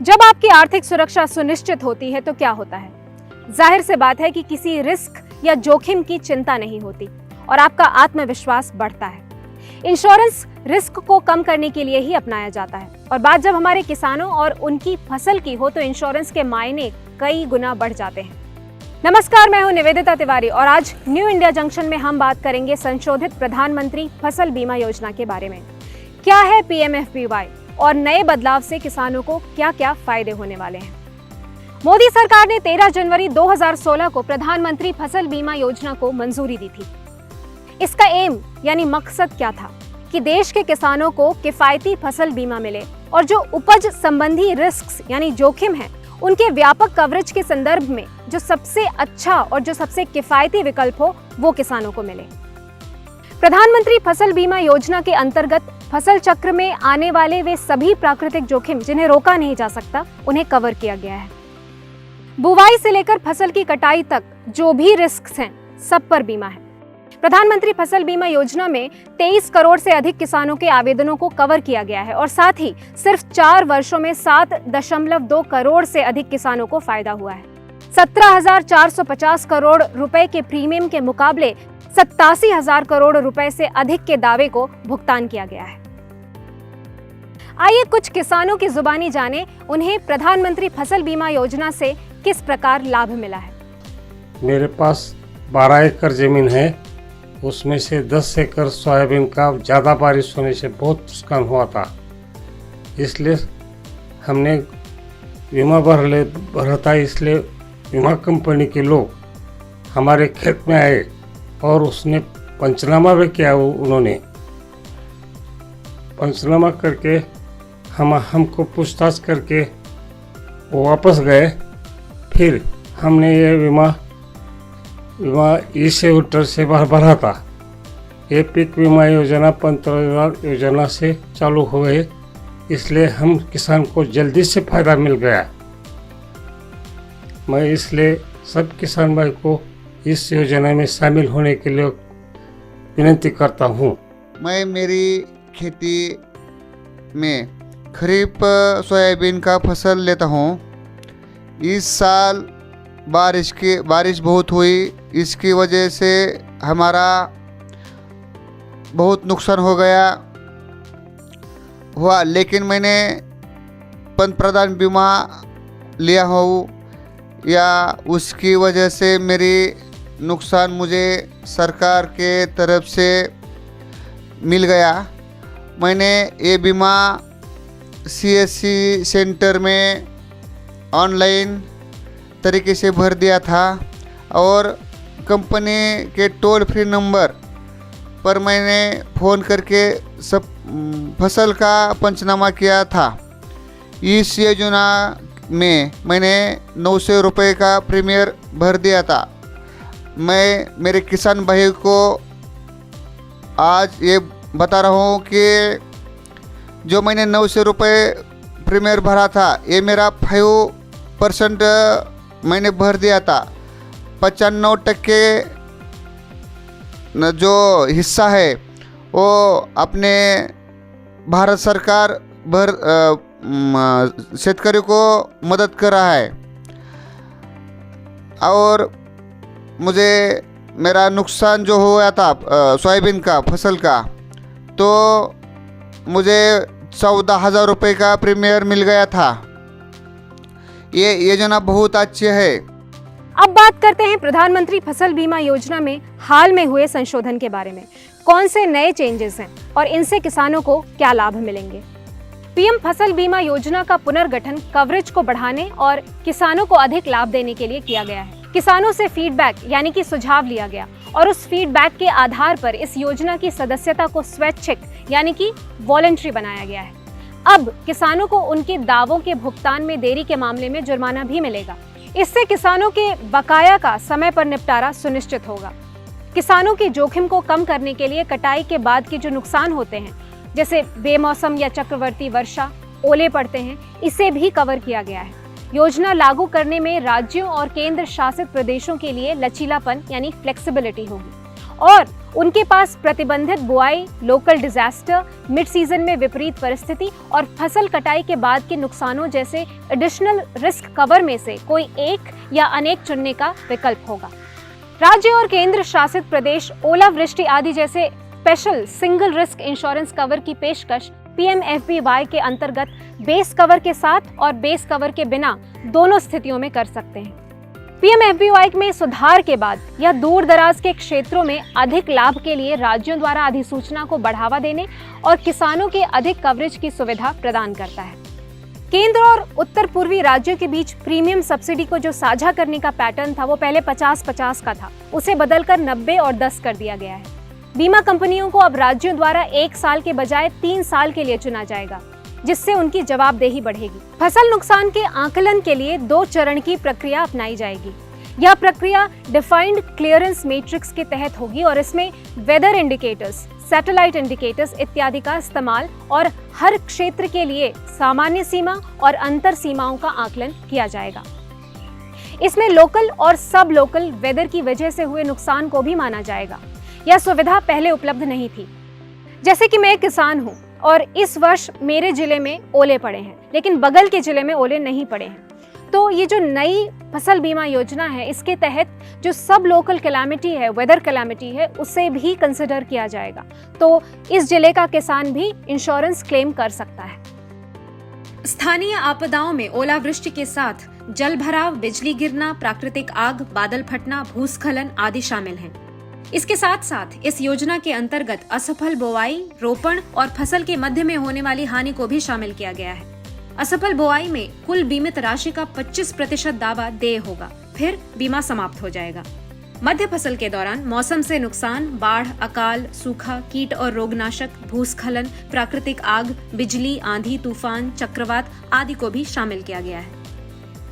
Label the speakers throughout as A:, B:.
A: जब आपकी आर्थिक सुरक्षा सुनिश्चित होती है तो क्या होता है? जाहिर सी बात है कि किसी रिस्क या जोखिम की चिंता नहीं होती और आपका आत्मविश्वास बढ़ता है। इंश्योरेंस रिस्क को कम करने के लिए ही अपनाया जाता है और बात जब हमारे किसानों और उनकी फसल की हो तो इंश्योरेंस के मायने कई गुना बढ़ जाते हैं। नमस्कार, मैं हूं निवेदिता तिवारी और आज न्यू इंडिया जंक्शन में हम बात करेंगे संशोधित प्रधानमंत्री फसल बीमा योजना के बारे में। क्या है PMFBY और नए बदलाव से किसानों को क्या क्या फायदे होने वाले हैं। मोदी सरकार ने 13 जनवरी 2016 को प्रधानमंत्री फसल बीमा योजना को मंजूरी दी थी। इसका एम यानी मकसद क्या था कि देश के किसानों को किफायती फसल बीमा मिले और जो उपज संबंधी रिस्क यानी जोखिम है उनके व्यापक कवरेज के संदर्भ में जो सबसे अच्छा और जो सबसे किफायती विकल्प हो वो किसानों को मिले। प्रधानमंत्री फसल बीमा योजना के अंतर्गत फसल चक्र में आने वाले वे सभी प्राकृतिक जोखिम जिन्हें रोका नहीं जा सकता उन्हें कवर किया गया है। बुवाई से लेकर फसल की कटाई तक जो भी रिस्क हैं सब पर बीमा है। प्रधानमंत्री फसल बीमा योजना में 23 करोड़ से अधिक किसानों के आवेदनों को कवर किया गया है और साथ ही सिर्फ 4 वर्षों में 7.2 करोड़ से अधिक किसानों को फायदा हुआ है। 17,450 करोड़ रुपए के प्रीमियम के मुकाबले 87,000 करोड़ रुपए से अधिक के दावे को भुगतान किया गया है। आइए कुछ किसानों की जुबानी जाने उन्हें प्रधानमंत्री फसल बीमा योजना से किस प्रकार लाभ मिला है।
B: मेरे पास 12 एकड़ जमीन है, उसमें से 10 एकड़ सोयाबीन का ज़्यादा बारिश होने से बहुत नुकसान हुआ था। इसलिए हमने बीमा भरा था। इसलिए बीमा कंपनी के लोग हमारे खेत में आए और उसने पंचनामा भी किया। उन्होंने पंचनामा करके हमको पूछताछ करके वो वापस गए। फिर हमने ये बीमा ई-सेवटर से भरा था। ये पीक बीमा योजना पंतप्रधान योजना से चालू हो गए, इसलिए हम किसान को जल्दी से फायदा मिल गया। मैं इसलिए सब किसान भाई को इस योजना में शामिल होने के लिए विनती करता हूँ।
C: मैं मेरी खेती में खरीफ सोयाबीन का फसल लेता हूँ। इस साल बारिश बहुत हुई, इसकी वजह से हमारा बहुत नुकसान हो गया हुआ, लेकिन मैंने पंतप्रधान बीमा लिया हूँ या उसकी वजह से मेरी नुकसान मुझे सरकार के तरफ से मिल गया। मैंने ये बीमा CSC सेंटर में ऑनलाइन तरीके से भर दिया था और कंपनी के टोल फ्री नंबर पर मैंने फ़ोन करके सब फसल का पंचनामा किया था। इस योजना में मैंने 900 रुपये का प्रीमियर भर दिया था। मैं मेरे किसान भाई को आज ये बता रहा हूँ कि जो मैंने 900 रुपये प्रीमियर भरा था ये मेरा 5% मैंने भर दिया था। 95% जो हिस्सा है वो अपने भारत सरकार शेतकरी को मदद कर रहा है और मुझे मेरा नुकसान जो हुआ था सोयाबीन का फसल का, तो मुझे 14,000 रुपये का प्रीमियर मिल गया था। ये योजना बहुत अच्छी है।
A: अब बात करते हैं प्रधानमंत्री फसल बीमा योजना में हाल में हुए संशोधन के बारे में। कौन से नए चेंजेस हैं और इनसे किसानों को क्या लाभ मिलेंगे। PM फसल बीमा योजना का पुनर्गठन कवरेज को बढ़ाने और किसानों को अधिक लाभ देने के लिए किया गया है। किसानों से फीडबैक यानी कि सुझाव लिया गया और उस फीडबैक के आधार पर इस योजना की सदस्यता को स्वैच्छिक यानी कि वॉलंटरी बनाया गया है। अब किसानों को उनके दावों के भुगतान में देरी के मामले में जुर्माना भी मिलेगा। इससे किसानों के बकाया का समय पर निपटारा सुनिश्चित होगा। किसानों के जोखिम को कम करने के लिए कटाई के बाद के जो नुकसान होते हैं जैसे बेमौसम या चक्रवर्ती वर्षा, ओले पड़ते हैं, इसे भी कवर किया गया है। योजना लागू करने में राज्यों और केंद्र शासित प्रदेशों के लिए लचीलापन यानी फ्लेक्सिबिलिटी होगी और उनके पास प्रतिबंधित बुआई, लोकल डिजास्टर, मिड सीजन में विपरीत परिस्थिति और फसल कटाई के बाद के नुकसानों जैसे एडिशनल रिस्क कवर में से कोई एक या अनेक चुनने का विकल्प होगा। राज्य और केंद्र शासित प्रदेश ओलावृष्टि आदि जैसे special single risk insurance cover की पेशकश PMFBY के अंतर्गत बेस कवर के साथ और बेस कवर के बिना दोनों स्थितियों में कर सकते हैं। PMFBY में सुधार के बाद या दूर दराज के क्षेत्रों में अधिक लाभ के लिए राज्यों द्वारा अधिसूचना को बढ़ावा देने और किसानों के अधिक कवरेज की सुविधा प्रदान करता है। केंद्र और उत्तर पूर्वी राज्यों के बीच प्रीमियम सब्सिडी को जो साझा करने का पैटर्न था वो पहले 50-50 का था, उसे बदलकर 90 और 10 कर दिया गया है। बीमा कंपनियों को अब राज्यों द्वारा 1 साल के बजाय 3 साल के लिए चुना जाएगा, जिससे उनकी जवाबदेही बढ़ेगी। फसल नुकसान के आकलन के लिए 2 चरण की प्रक्रिया अपनाई जाएगी। यह प्रक्रिया डिफाइंड क्लियरेंस मैट्रिक्स के तहत होगी और इसमें वेदर इंडिकेटर्स, सैटेलाइट इंडिकेटर्स इत्यादि का इस्तेमाल और हर क्षेत्र के लिए सामान्य सीमा और अंतर सीमाओं का आकलन किया जाएगा। इसमें लोकल और सब लोकल वेदर की वजह से हुए नुकसान को भी माना जाएगा। यह सुविधा पहले उपलब्ध नहीं थी। जैसे कि मैं एक किसान हूँ और इस वर्ष मेरे जिले में ओले पड़े हैं, लेकिन बगल के जिले में ओले नहीं पड़े हैं, तो ये जो नई फसल बीमा योजना है, इसके तहत जो सब लोकल कैलामिटी है, वेदर कैलामिटी है, उसे भी कंसिडर किया जाएगा। तो इस जिले का किसान भी इंश्योरेंस क्लेम कर सकता है। स्थानीय आपदाओं में ओलावृष्टि के साथ जल भराव, बिजली गिरना, प्राकृतिक आग, बादल फटना, भूस्खलन आदि शामिल हैं। इसके साथ साथ इस योजना के अंतर्गत असफल बुआई, रोपण और फसल के मध्य में होने वाली हानि को भी शामिल किया गया है। असफल बुआई में कुल बीमित राशि का 25% दावा देय होगा, फिर बीमा समाप्त हो जाएगा। मध्य फसल के दौरान मौसम से नुकसान, बाढ़, अकाल, सूखा, कीट और रोगनाशक, भूस्खलन, प्राकृतिक आग, बिजली, आंधी, तूफान, चक्रवात आदि को भी शामिल किया गया है।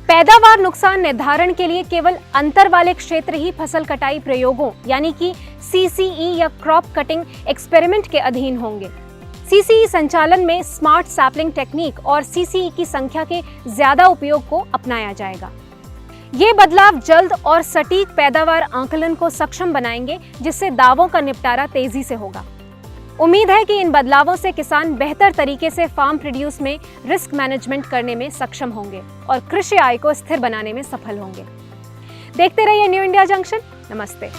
A: पैदावार नुकसान निर्धारण के लिए केवल अंतर वाले क्षेत्र ही फसल कटाई प्रयोगों यानी कि CCE या क्रॉप कटिंग एक्सपेरिमेंट के अधीन होंगे। CCE संचालन में स्मार्ट सैपलिंग टेक्निक और CCE की संख्या के ज्यादा उपयोग को अपनाया जाएगा। ये बदलाव जल्द और सटीक पैदावार आकलन को सक्षम बनाएंगे, जिससे दावों का निपटारा तेजी से होगा। उम्मीद है कि इन बदलावों से किसान बेहतर तरीके से फार्म प्रोड्यूस में रिस्क मैनेजमेंट करने में सक्षम होंगे और कृषि आय को स्थिर बनाने में सफल होंगे। देखते रहिए न्यू इंडिया जंक्शन। नमस्ते।